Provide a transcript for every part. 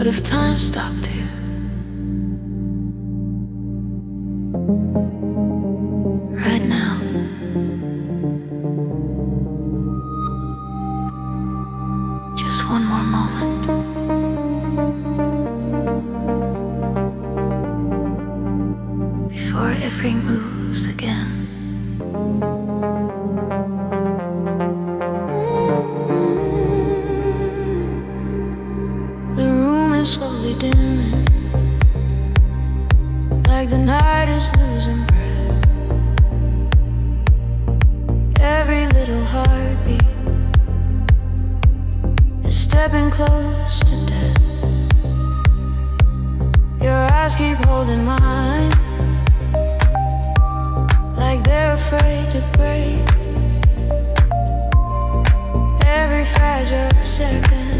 What if time stopped here? Right now. Just one more moment. Before everything moves again. The room is slowly dimming, like the night is losing breath. Every little heartbeat is stepping close to death. Your eyes keep holding mine, like they're afraid to break. Every fragile second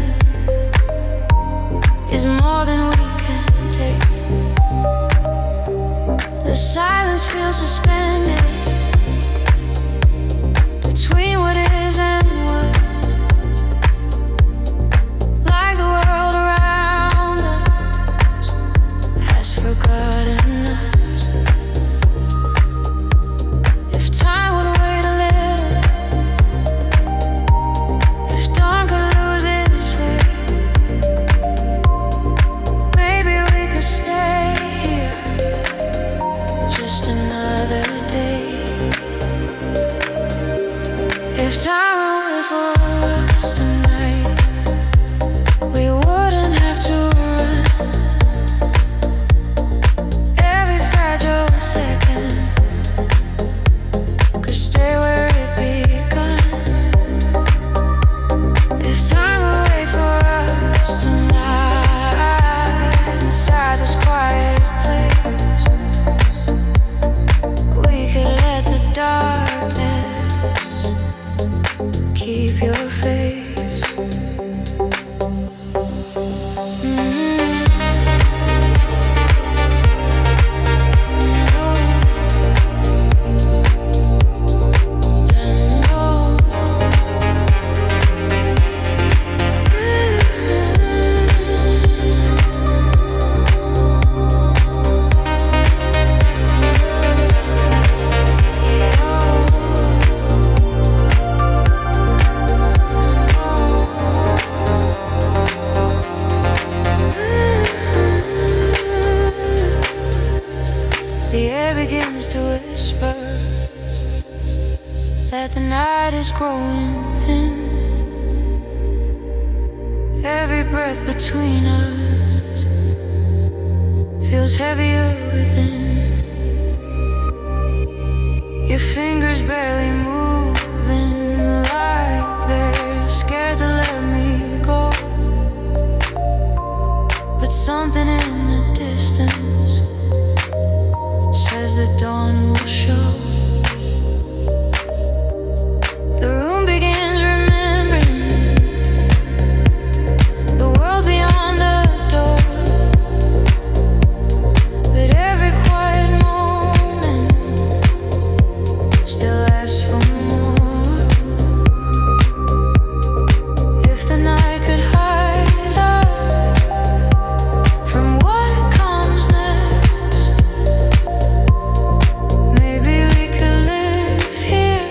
is more than we can take. The silence feels suspended between what is and what. Like the world around us has forgotten us. If time would wait a little, if dawn could lose its way, maybe we could stay here just another day. If time would wait for us tonight, we wouldn't have to run. Every fragile second could stay where it begun. If time would wait for us tonight, inside this quiet place, we could let the darkness keep your face. The air begins to whisper that the night is growing thin. Every breath between us feels heavier within. Your fingers barely moving, like they're scared to let me go. But something in the distance says the dawn will show. The room begins remembering the world beyond the door. But every quiet moment still asks for more. If the night could hide us from what comes next, maybe we could live here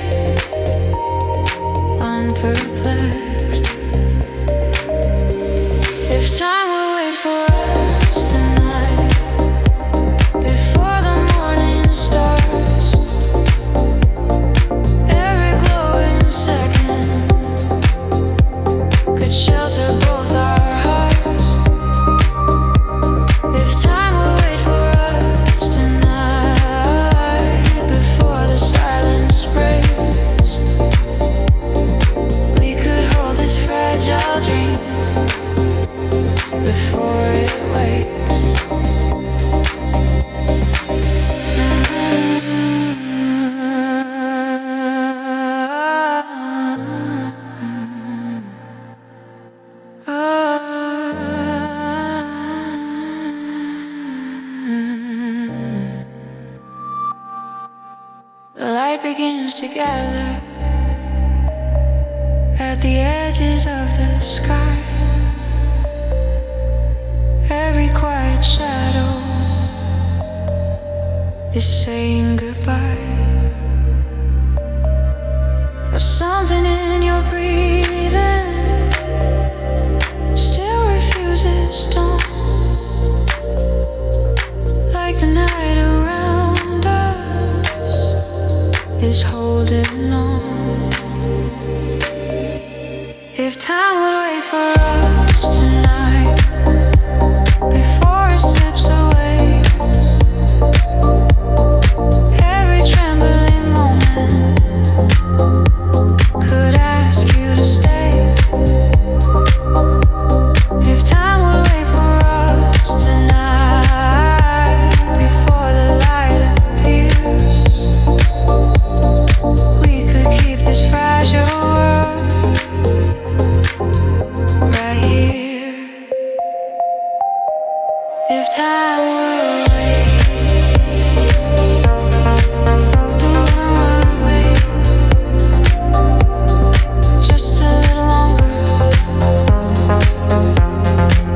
unperplexed. If time would wait for us tonight, before the morning starts, every glowing second could shelter both our hearts. If time would wait for us tonight, before the silence breaks, we could hold this fragile dream before it wakes. The light begins to gather at the edges of the sky. is saying goodbye. Or something in your breathing still refuses dawn. Like the night around us is holding on. If time would wait for us tonight before it slips away, every trembling moment could ask you to stay. If time would wait for us tonight before the light appears, we could keep this fragile world right here. If time would wait, no one would wait just a little longer.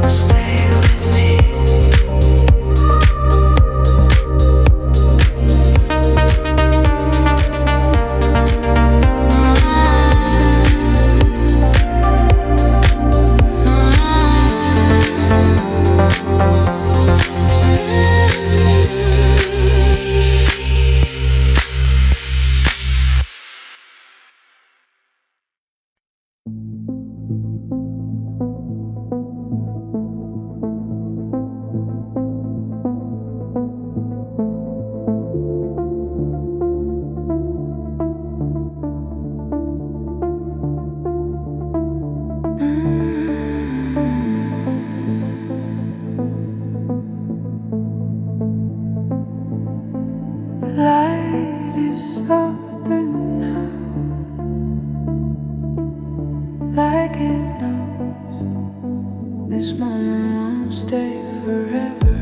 Stay with me. Light is softer now, like it knows this moment won't stay forever.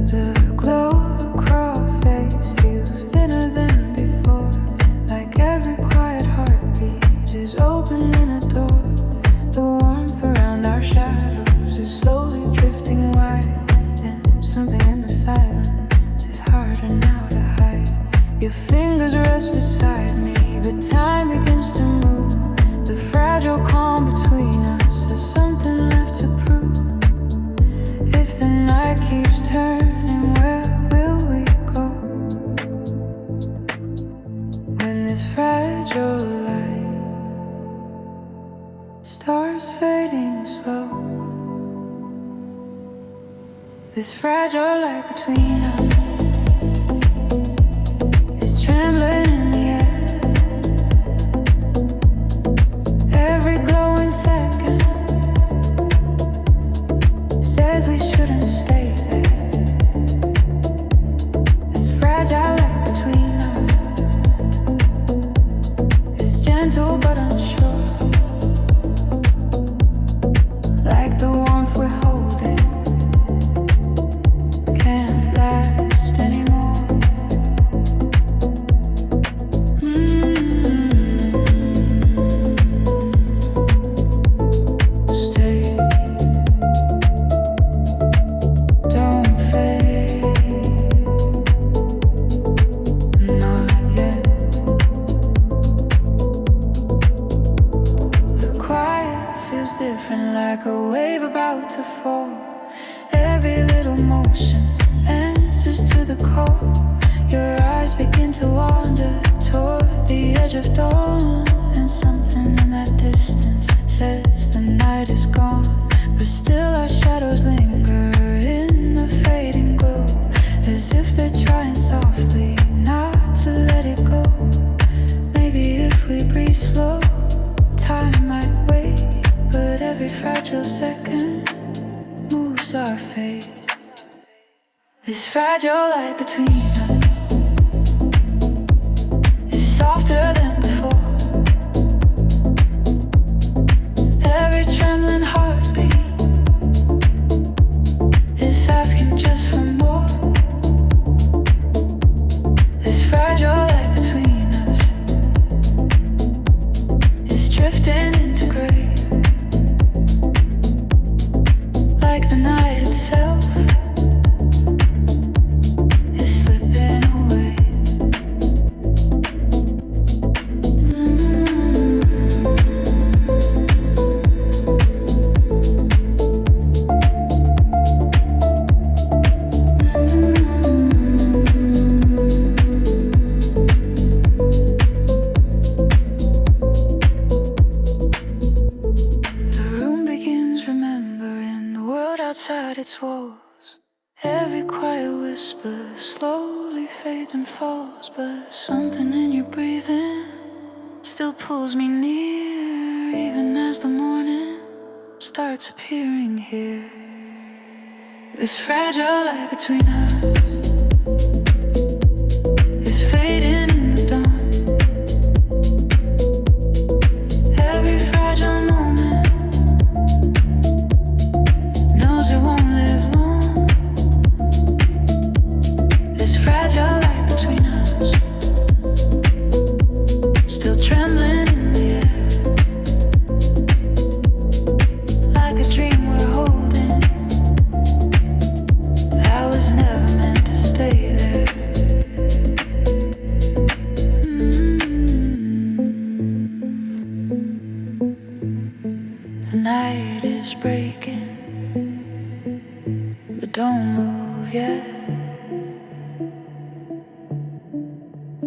The glow across face feels thinner than before, like every quiet heartbeat is opening a door. The warmth around our shadows is slowly drifting wide, and something in the silence is harder now to hide. Your fingers rest beside me, but time begins to move. The fragile calm between us has something left to prove. If the night keeps turning, where will we go? When this fragile light stars fading slow, this fragile light between us is trembling in the air. Every glowing second says we shouldn't stay there. This fragile light between us is gentle but unsure, like the warmth we're holding can't last anymore. Stay, don't fade, not yet. The quiet feels different, like a wave about to fall. Every little motion answers to the call. Your eyes begin to wander toward the edge of dawn, and something in that distance says the night is gone. But still our shadows linger in the fading glow, as if they're trying softly not to let it go. Maybe if we breathe slow, time might wait, but every fragile second moves our fate. This fragile light between us is softer than before. Every trembling heartbeat is asking just for more. This fragile light between us is drifting into gray. slowly fades and falls, but something in your breathing still pulls me near, even as the morning starts appearing here. This fragile light between us is fading in the dawn. Every fragile moment knows it won't live long. This fragile light between us still trembling in the air, like a dream we're holding that was never meant to stay there. The night is breaking, but don't move yet.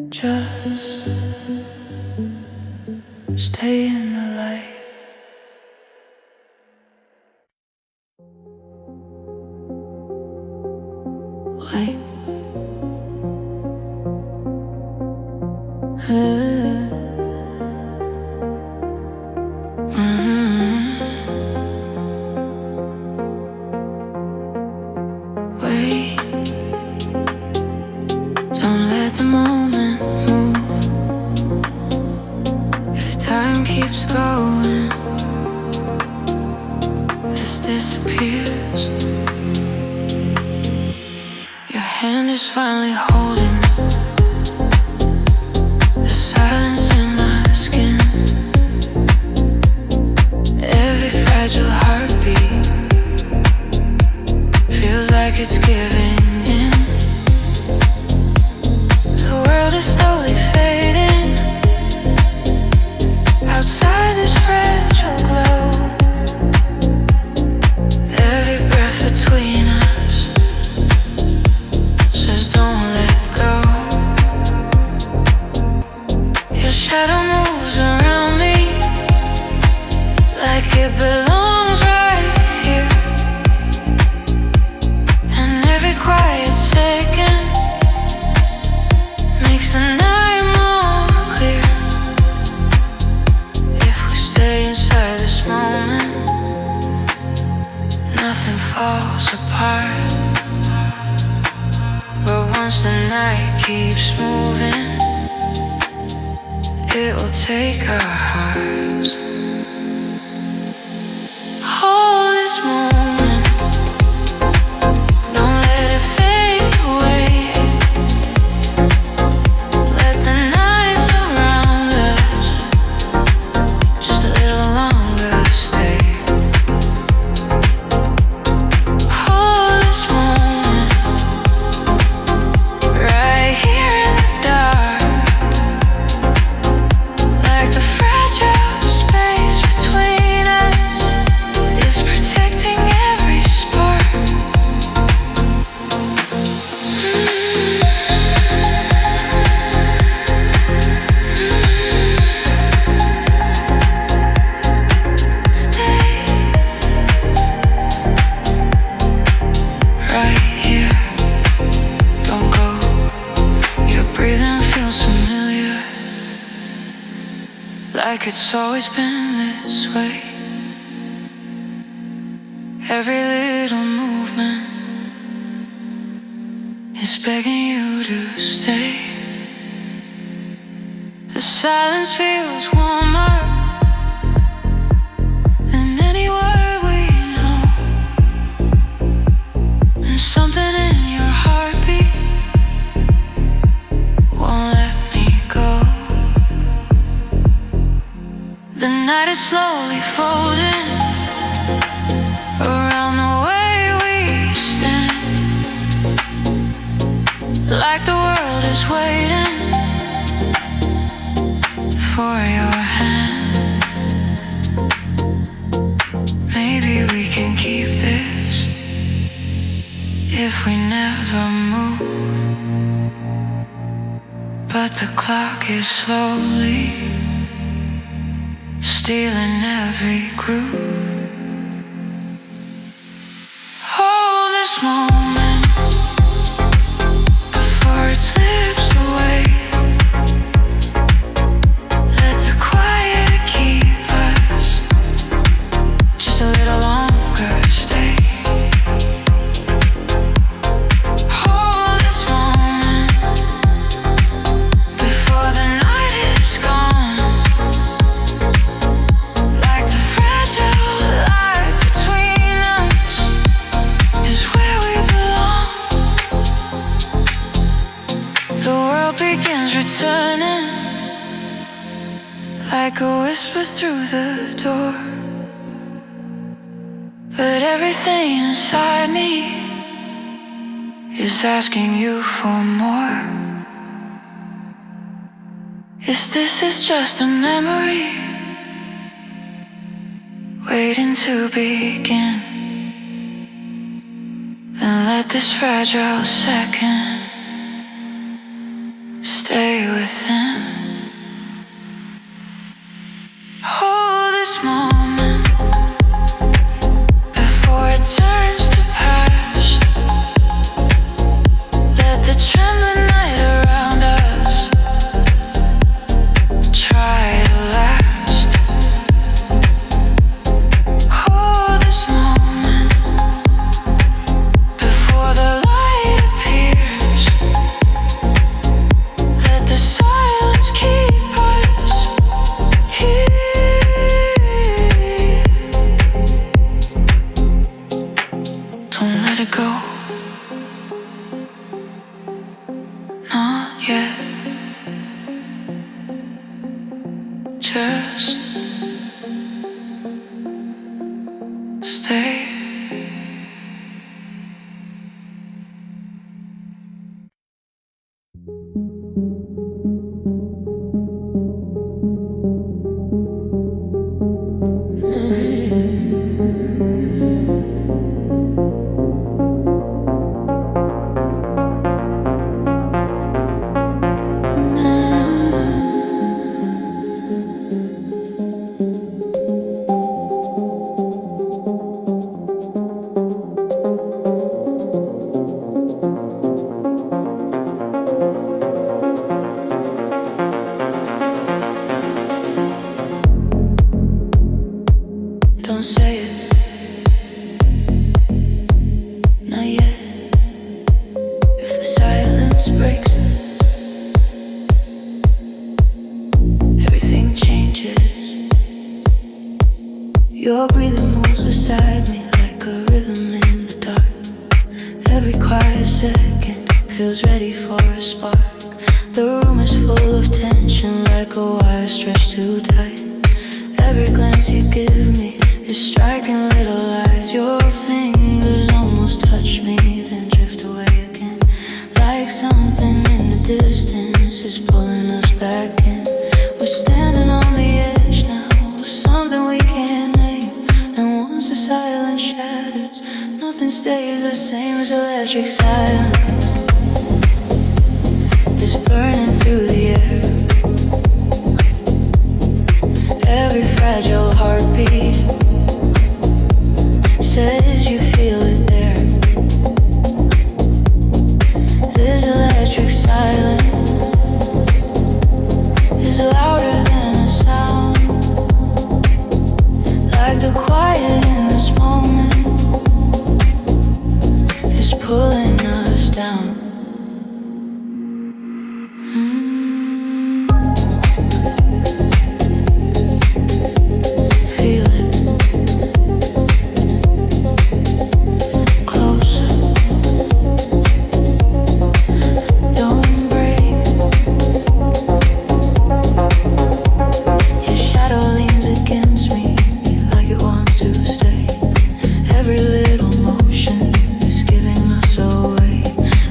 Just stay in the light. Light. Wait, don't let the moment move. If time keeps going, this disappears. Your hand is finally holding the silence in my skin. Every fragile heartbeat feels like it's giving in. The world is slowly fading outside this fragile globe. Every breath between us says don't let go. Your shadow moves around me like it belongs right here. And every quiet second makes the night more clear. If we stay inside this moment, nothing falls apart. But once the night keeps moving, it will take our hearts. Hold this moment, don't let it fade away. Let the night surround us just a little longer, stay. Hold this moment right here in the dark, like the fragile space between us is protecting every spark. Stay right here, don't go. Your breathing feels familiar, like it's always been this way. Every little movement is begging you to stay. The silence feels warmer than any word we know. And something in your heartbeat won't let me go. The night is slowly folding around the way we stand, like the world is waiting for your hand. Maybe we can keep this if we never move. But the clock is slowly stealing every groove. Hold this moment, The world begins returning like a whisper through the door. But everything inside me is asking you for more. Is just a memory waiting to begin? Then let this fragile second stay within. Hold this moment before it turns to past. Let the trembling night around us try to last. Hold this moment before the light appears. Let the silence keep us here. Don't let it go, not yet. Just stay. Don't say it, not yet. If the silence breaks, everything changes. Your breathing moves beside me like a rhythm in the dark. Every quiet second feels ready for a spark. The room is full of tension like a wire stretched too tight. Every glance you give me is striking little lies. Your fingers almost touch me, then drift away again. Like something in the distance is pulling us back in. We're standing on the edge now, something we can't name. And once the silence shatters, nothing stays the same as electric silence. It's burning through the air. Every fragile heartbeat says you feel it there. This electric silence is louder than a sound. Like the quiet in this moment is pulling us down. Feel it. Closer. Don't break. Your shadow leans against me like it wants to stay. Every little motion is giving us away.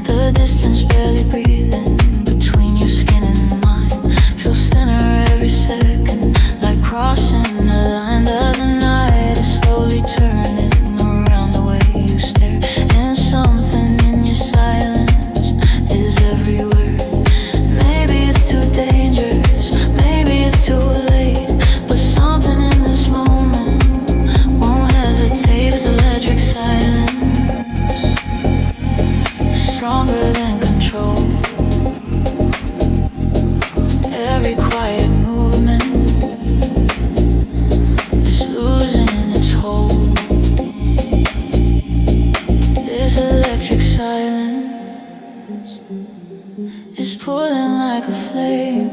The distance barely breathing between your skin and mine feels thinner every second, like crossing the line of the night is slowly turning around the way you stare. And something in your silence is everywhere. Maybe it's too dangerous, maybe it's too late, but something in this moment won't hesitate. It's electric silence, stronger than control. Every quiet movement is losing its hold. This electric silence is pulling like a flame.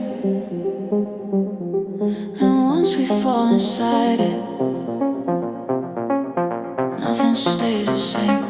And once we fall inside it, nothing stays the same.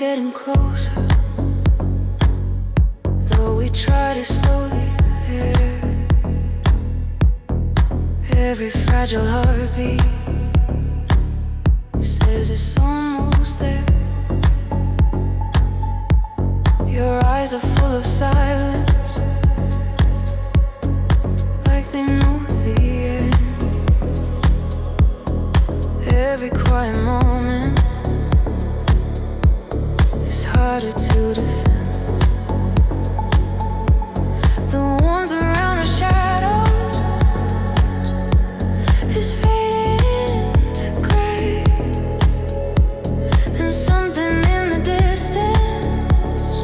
getting closer, though we try to slow the air. Every fragile heartbeat says it's almost there. Your eyes are full of silence, like they know the end. Every quiet moment is harder to defend. The warmth around our shadows is fading into gray, and something in the distance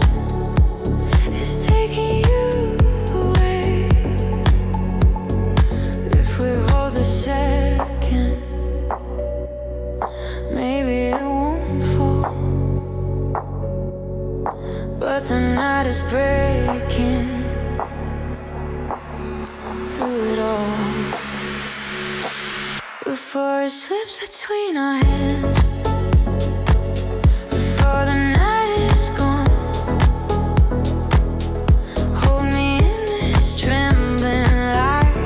is taking you away. If we hold a second, maybe it won't fall. But the night is breaking through it all. Before it slips between our hands, before the night is gone, hold me in this trembling light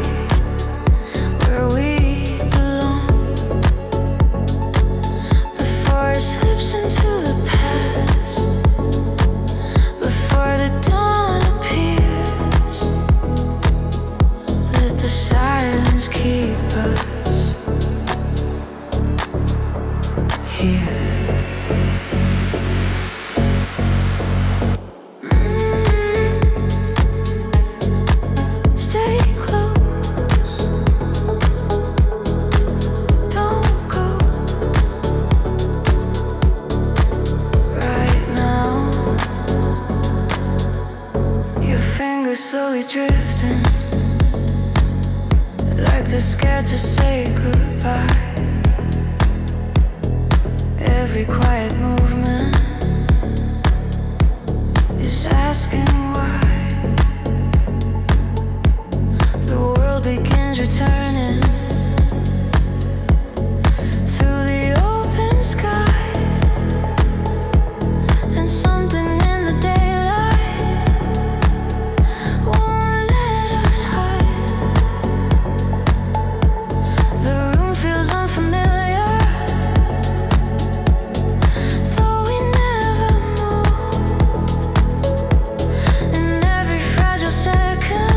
where we belong. Before it slips into the past, before the dawn appears, let the silence keep us here. Stay close, don't go right now. Your fingers slowly drifting, like they're scared to say goodbye. Every quiet movement is asking why. The world begins returning through the open sky, and something in the daylight won't let us hide. The room feels unfamiliar, though we never move. And every fragile second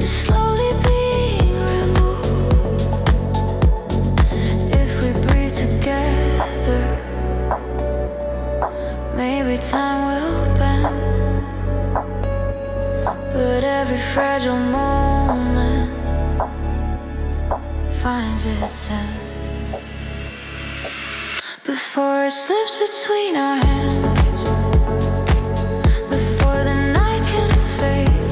is slowly being removed. If we breathe together, maybe time will bend. But every fragile moment finds its end. Before it slips between our hands, before the night can fade,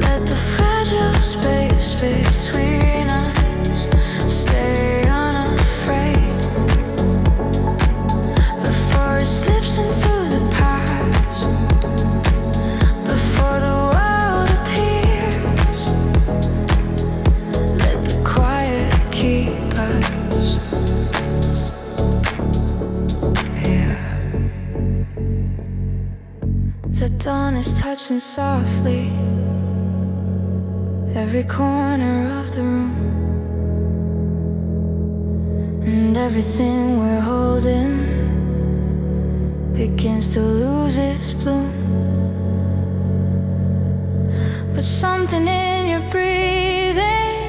let the fragile space between us stay unafraid. Before it slips into the past, before the world appears, let the quiet keep us here. The dawn is touching softly every corner of the room, and everything we're holding begins to lose its bloom. But something in your breathing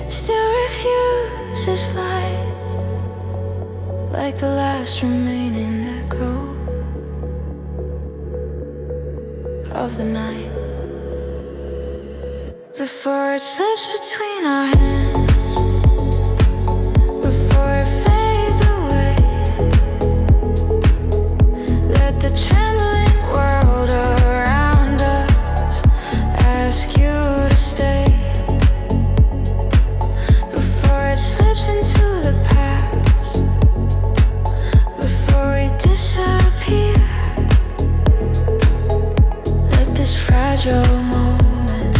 still refuses light, like the last remaining echo of the night. Before it slips between our hands, before it fades away, let the trembling world around us ask you to stay. Before it slips into the past, before we disappear, let this fragile moment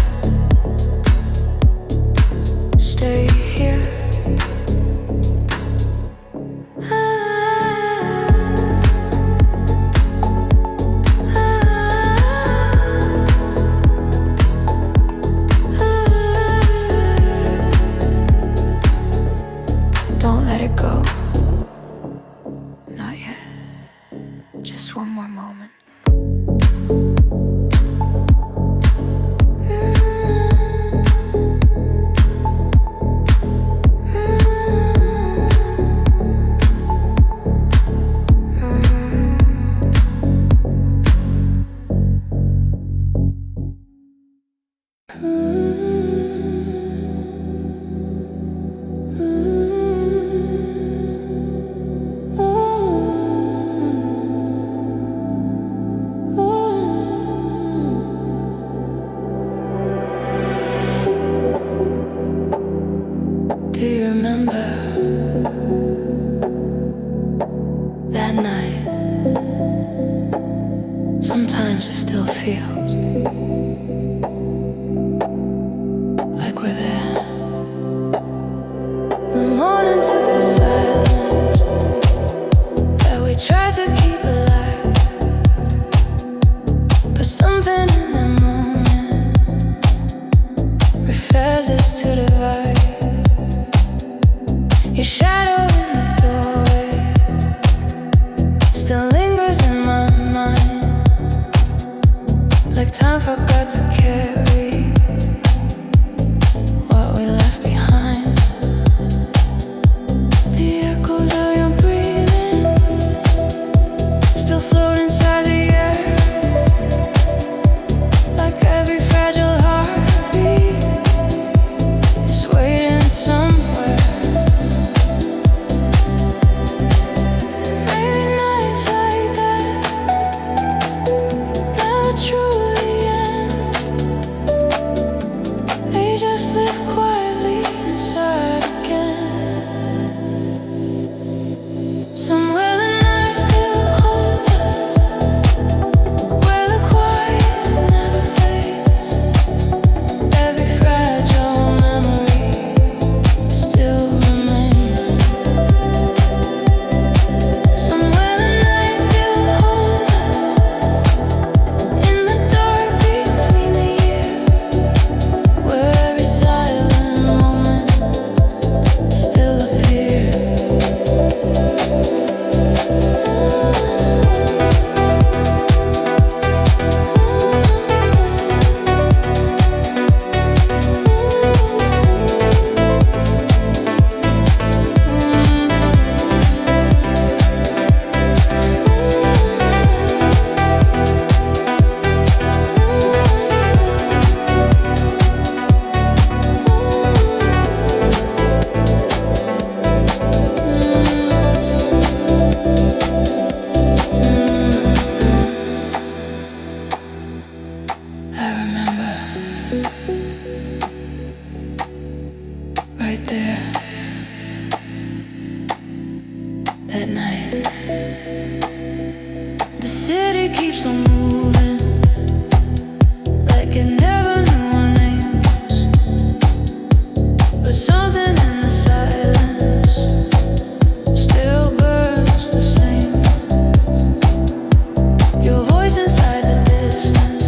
Sometimes it still feels like we're there. The morning took the silence that we tried to keep alive, but something in the moment refuses to divide. Your shadow in the doorway still lingers in my mind, like time forgot to carry what we left behind. The echoes of your breathing still float inside the air, like every fragile heartbeat is waiting somewhere. Maybe nights like that never truly end. They just live quietly inside again. Somewhere the night still holds us, where the quiet never fades. Every fragile memory still remains. Somewhere the night still holds us, in the dark between the years, where every silent moment still appears. I remember right there that night. The city keeps on moving like it never knew our names, but something in the silence still burns the same. Your voice inside the distance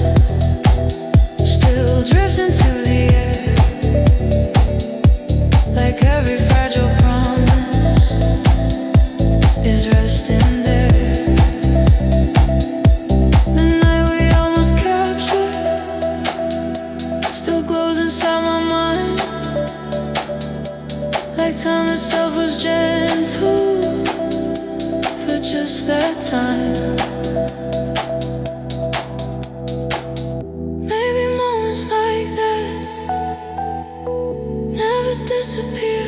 still drifts into the air, like every fragile promise is resting there. The night we almost captured still glows inside my mind, like time itself was gentle for just that time. Maybe moments like that never disappear.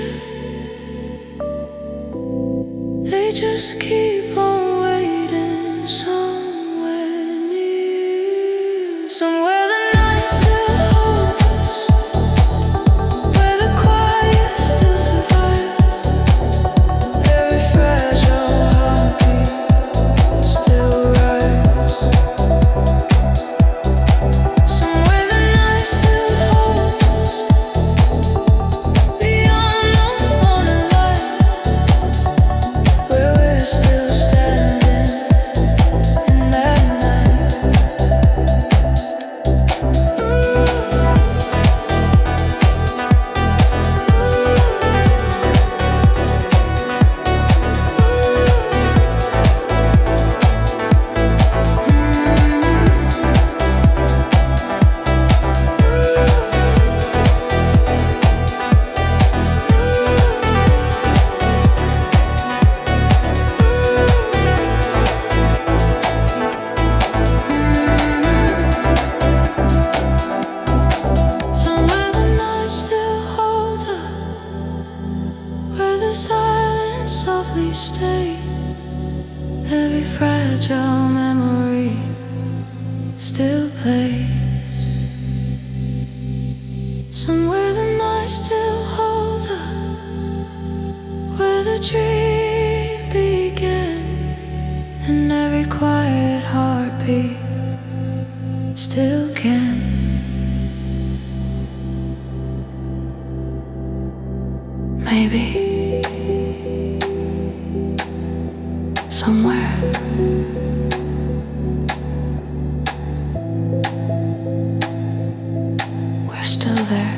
They just keep on waiting somewhere near. Somewhere the night still holds us, where the quiet still survives. Every fragile heartbeat still rises. Somewhere the night still holds us, beyond the morning light, where we're still standing in that night. Somewhere the night still holds us, where the silence softly stays. Every fragile memory still plays. Somewhere the night still holds us, where the dream began, and every quiet heartbeat still can. Maybe somewhere we're still there.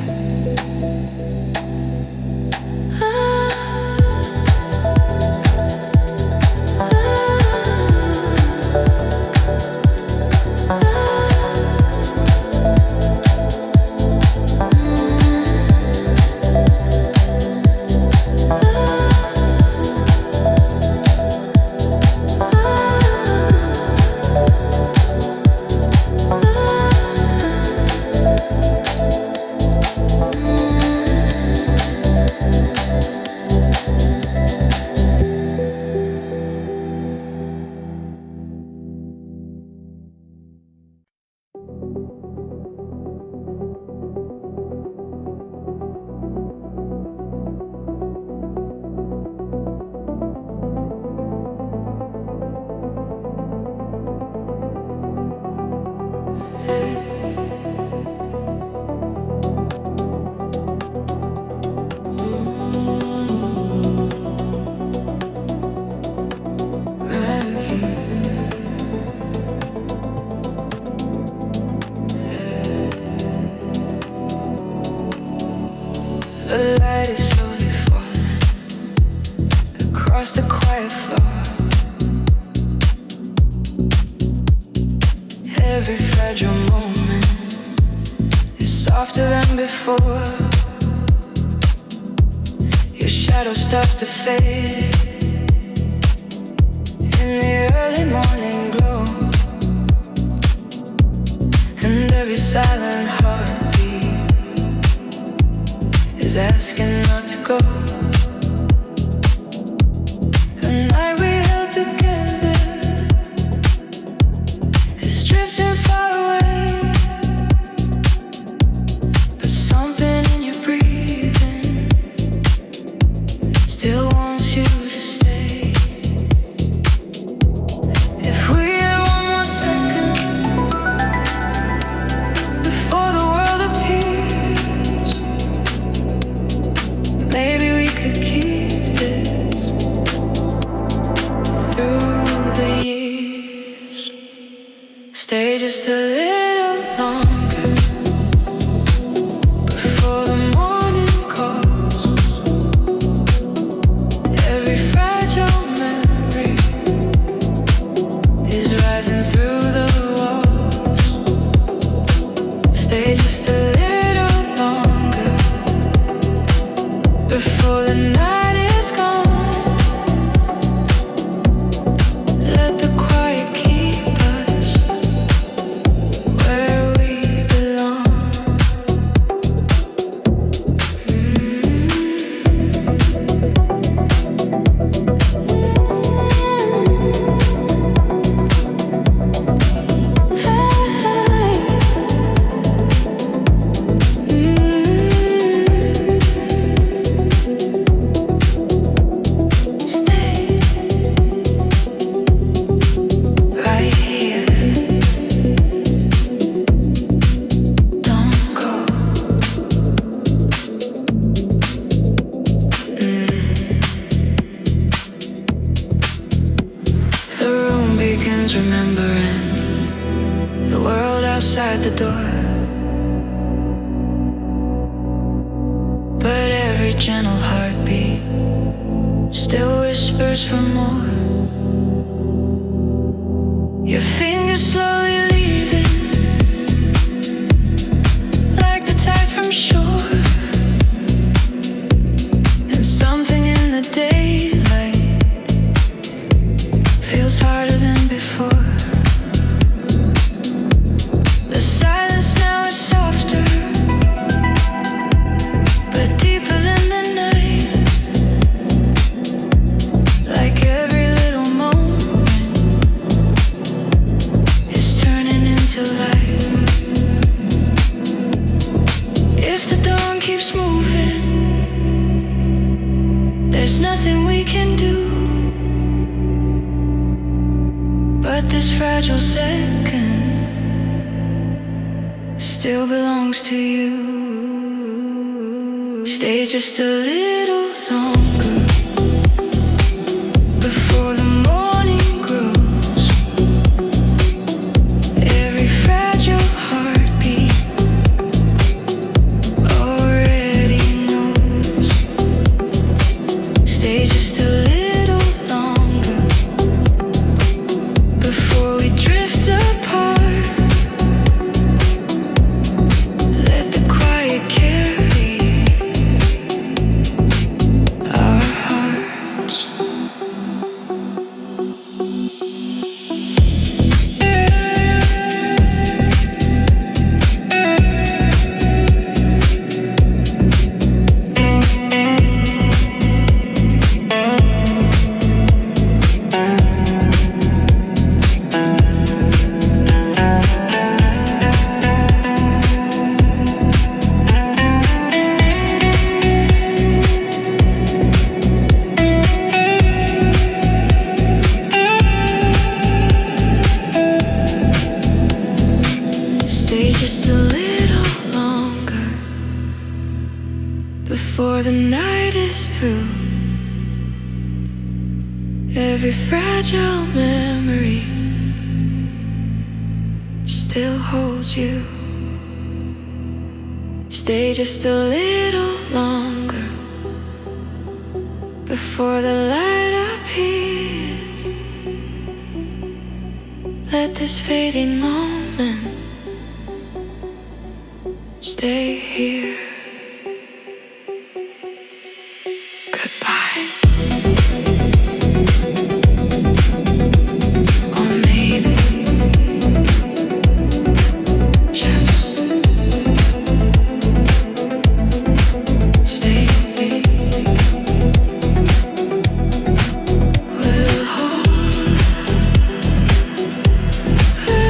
The light is slowly falling across the quiet floor. Every fragile moment is softer than before. Your shadow starts to fade in the early morning glow, and every silent heartbeat is asking not to go. The night we held together is drifting far away, but something in your breathing still wants you to stay. If we had one more second before the world appears, maybe we could keep this through the years. Stay just a little longer before the morning calls. Every fragile memory is rising through the walls. Stay just a little longer before the night is gone. Let the quiet keep us where we belong. Stay right here. Don't go. The room begins remembering the world outside the door, but every gentle heartbeat still whispers for more. Your fingers slowly leaving like the tide from shore, and something in the daylight feels harder than before. The silence now is softer, but deeper than the night. Like every little moment is turning into light. If the dawn keeps moving, there's nothing we can do. But this fragile second still belongs to you. Stay just a little longer before the morning grows. Every fragile heartbeat already knows. Stay just a little longer before we drift apart. Let the quiet carry our hearts. Stay just a little longer before the night is through. Every fragile memory still holds you. Stay just a little longer before the light appears. Let this fading moment stay here. Goodbye. Or maybe just stay here. We'll hold her.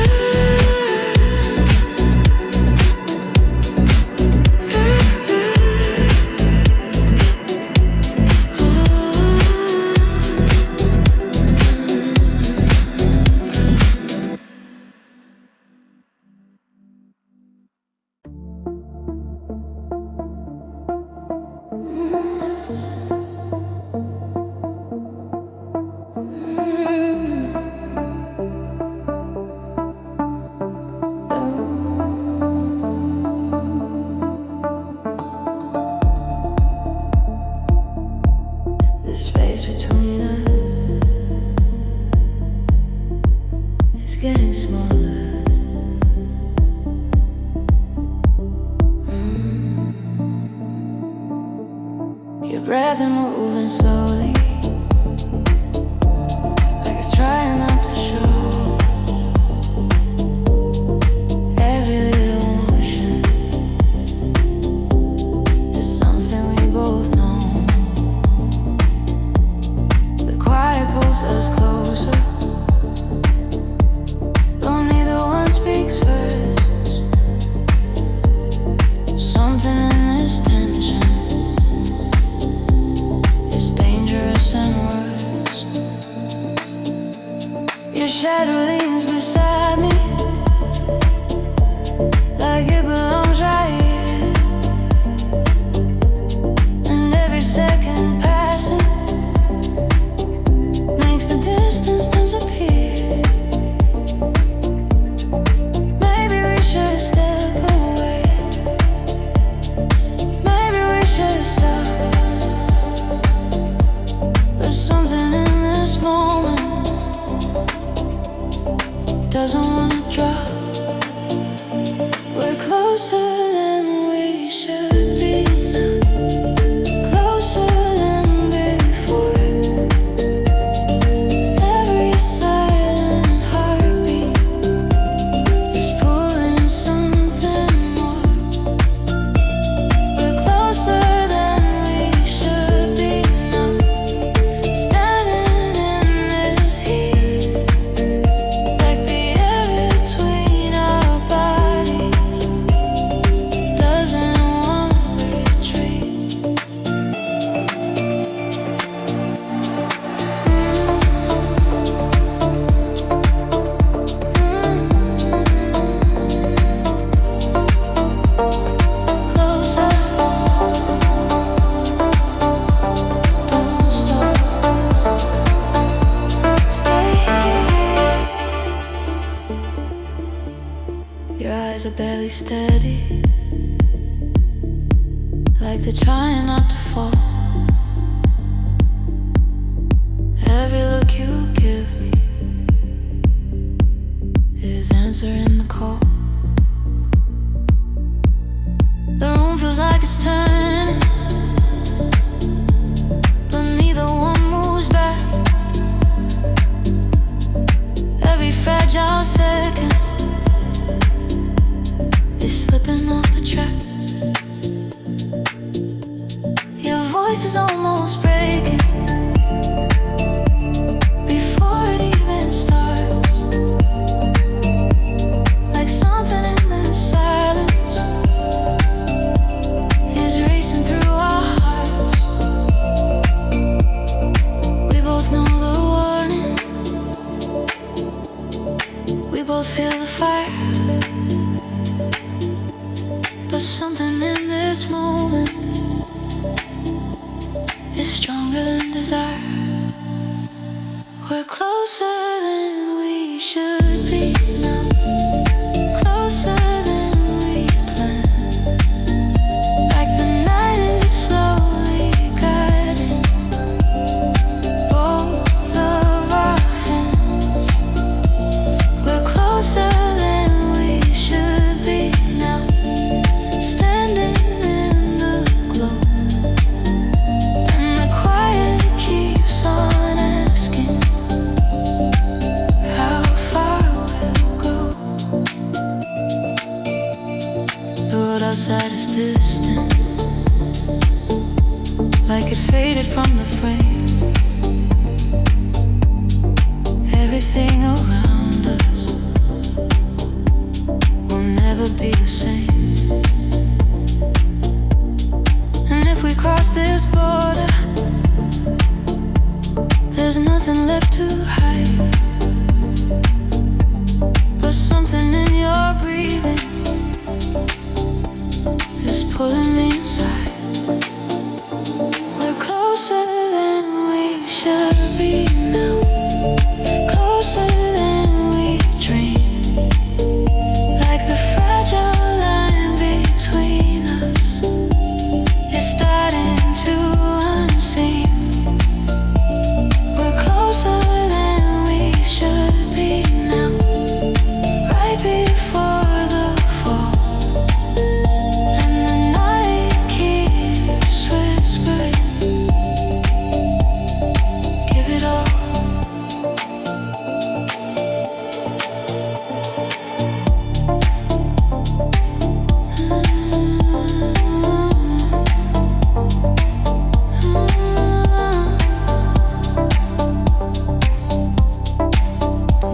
Your eyes are barely steady, like they're trying not to fall. Every look you give me is answering the call. The room feels like it's turning, but neither one moves back. Every fragile second is slipping off the track. Your voice is almost breaking before it even starts, like something in the silence is racing through our hearts. We both know the warning, we both feel the fire, but something in this moment is stronger than desire. We're closer than we should be now, closer than we planned. Like the night is slowly guiding both of our hands. We're closer than we should be now, standing in the glow. And the quiet keeps on asking how far we'll go. The world outside is distant, like it faded from the frame. Everything around us will never be the same. And if we cross this border, there's nothing left to hide, but something in your breathing is pulling me inside. We're closer than we should be now, closer than we dreamed. Like the fragile line between us is starting to unseen. We're closer than we should be now, right before the fall. And the night keeps whispering, give it all.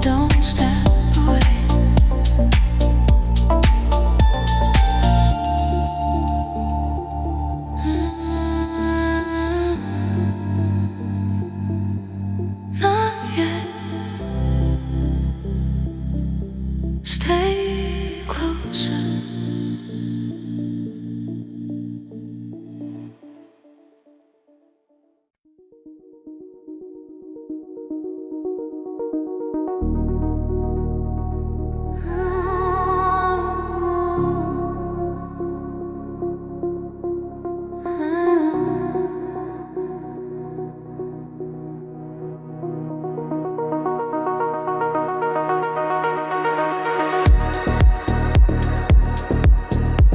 Don't step away. Not yet. Stay closer.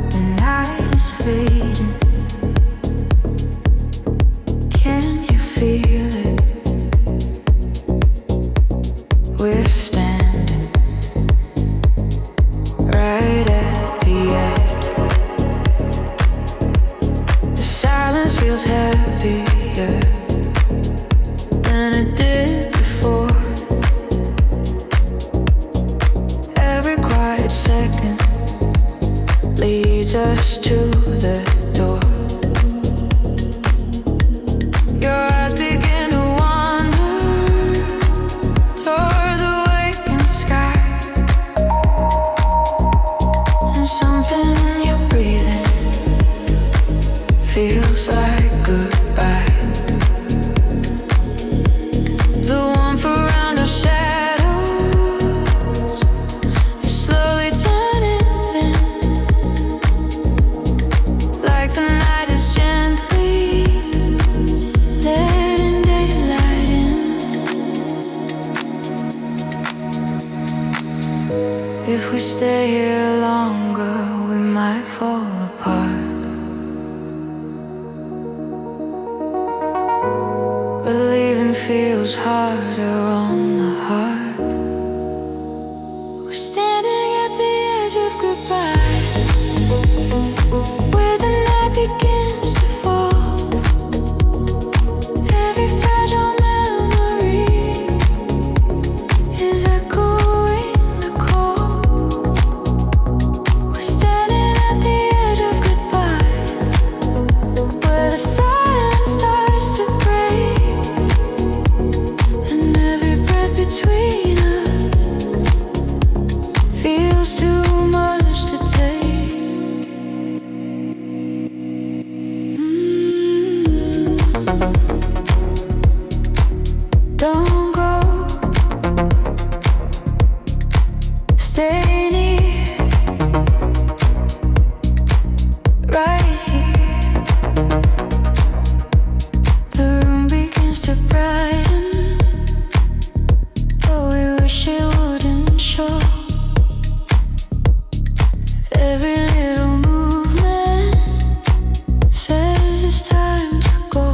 The night is fading. Can you feel it? We're standing right at the edge. The silence feels heavier than it did before. Every quiet second leads us to the door. Your eyes begin to wander toward the waking sky, and something in your breathing feels like goodbye. The warmth around our shadows is slowly turning If we stay here longer, we might fall apart. But leaving feels harder on the heart. We're standing at the edge of goodbye, where the night begins to fall. Every fragile memory is echoing the call. We're standing at the edge of goodbye, where the silence starts to break, and every breath between us feels too much to take. Don't go, stay near, right here. The room begins to brighten, but we wish it wouldn't show. Every little movement says it's time to go.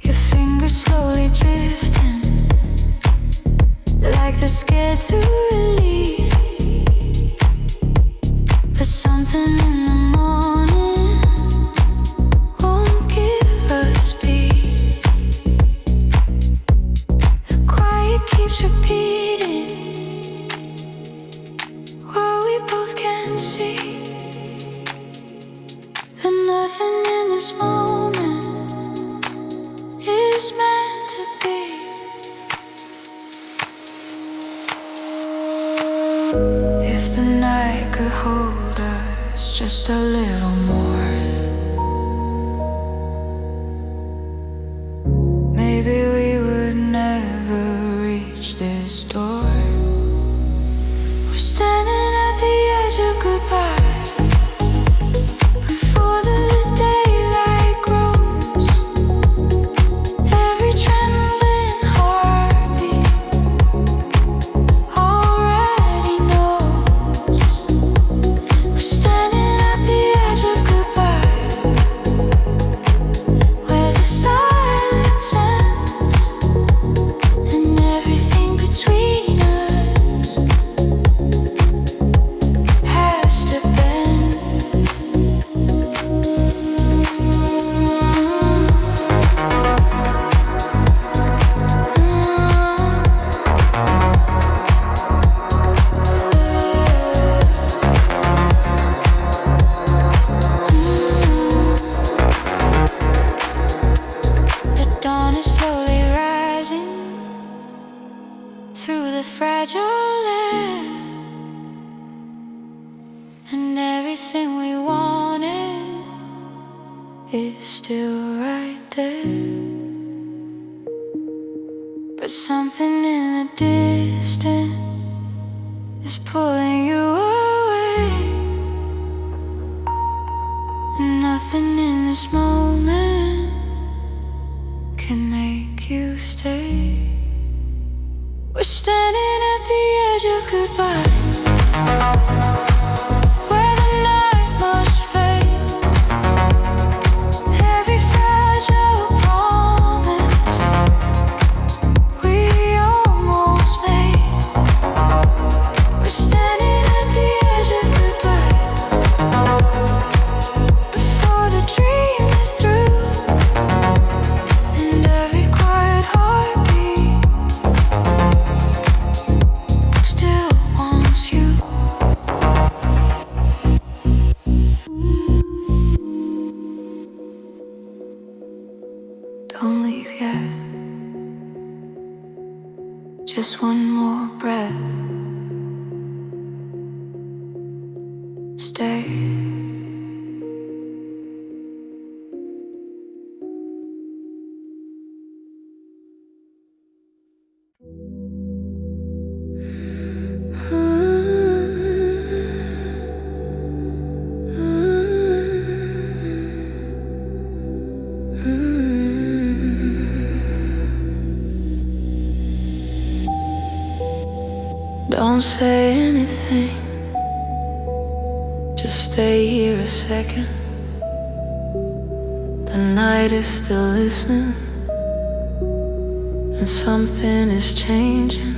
Your fingers slowly drifting, like they're scared to release. But something in the morning won't give us peace. The quiet keeps repeating what we both can see, that nothing in this moment is meant to be. If the night could hold us just a little more, maybe we would never reach this door. We're standing at the edge of goodbye, before the daylight grows. Every trembling heartbeat already knows. We're standing at the edge of goodbye, where the silence ends, and everything between us has to bend. The dawn is slowly rising through the fragile air, and everything we wanted is still right there. But something in the distance is pulling you away, and nothing in this moment can make you stay. We're standing at the edge of goodbye, where the night must fade. Every fragile promise we almost made. We're standing at the edge of goodbye, before the dream is through, and every quiet heartbeat still wants you. Don't leave yet, just one more breath. Stay. Don't say anything, just stay here a second. The night is still listening, and something is changing.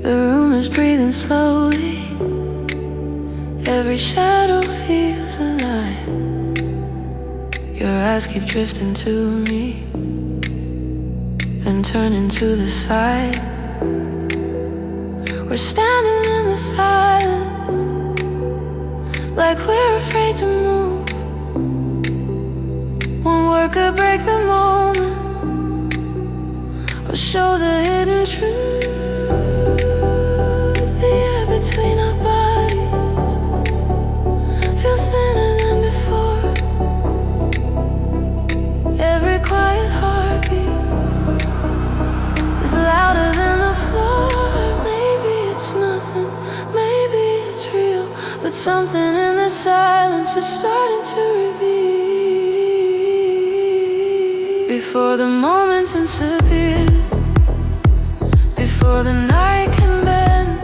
The room is breathing slowly, every shadow feels alive. Your eyes keep drifting to me, then turning to the side. We're standing in the silence, like we're afraid to move. One word could break the moment, or show the hidden truth. The air between our bodies feels thinner than before. Every quiet heartbeat is louder than the floor. Maybe it's nothing, maybe it's real, but something in the silence is starting to reveal. Before the moment disappears, before the night can bend,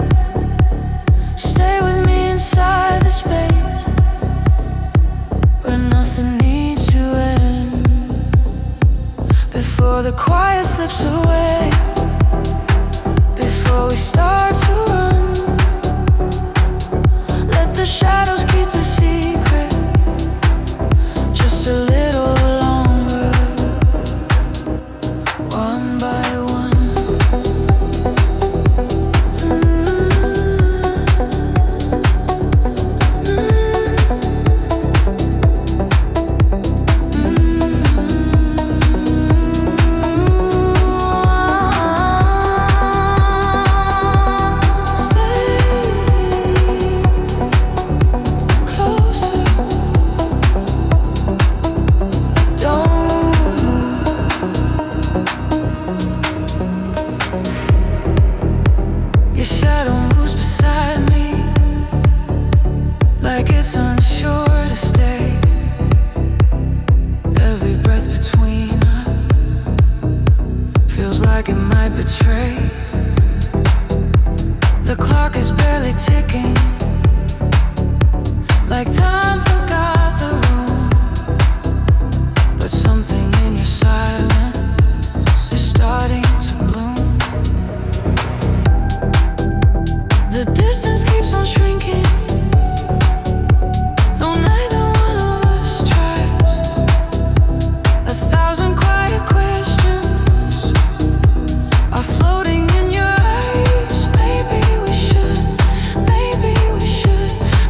stay with me inside the space where nothing needs to end. Before the quiet slips away, before we start to run, let the shadows keep the secret just a little longer, one by one. Your shadow moves beside me, like it's unsure to stay. Every breath between us feels like it might betray. The clock is barely ticking, like time forgot the room. But something in your silence is starting to bloom. The distance keeps on shrinking, though neither one of us tries. 1,000 quiet questions are floating in your eyes. Maybe we should,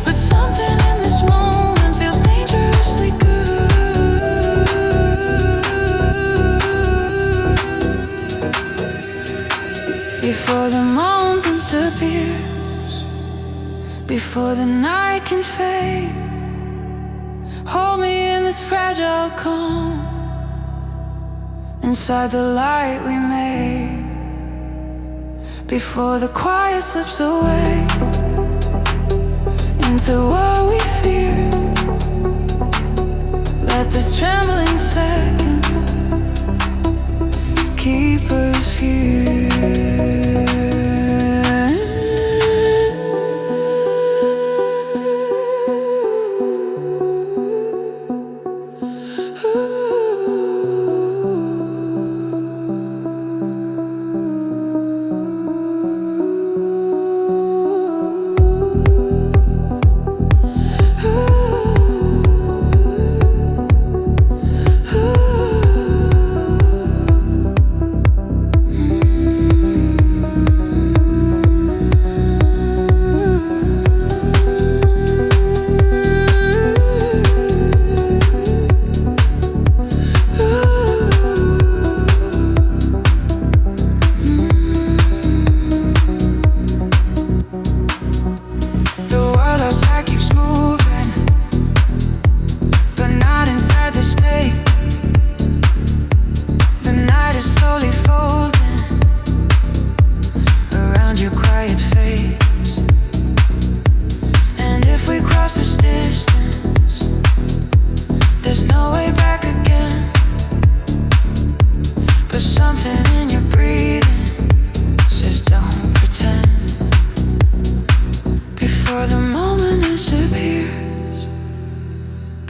but something in this moment feels dangerously good. Before the moment disappears, before the night can fade, hold me in this fragile calm, inside the light we made. Before the quiet slips away into what we fear, let this trembling second keep us here.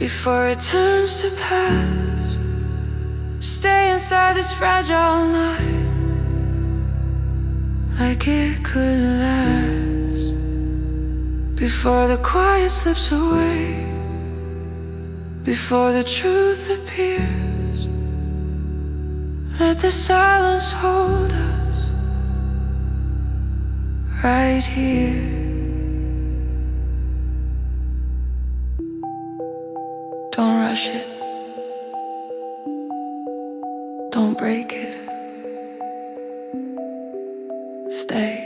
before it turns to past. Stay inside this fragile night, like it could last, before the quiet slips away, before the truth appears. Let the silence hold us right here. Don't rush it, don't break it. Stay.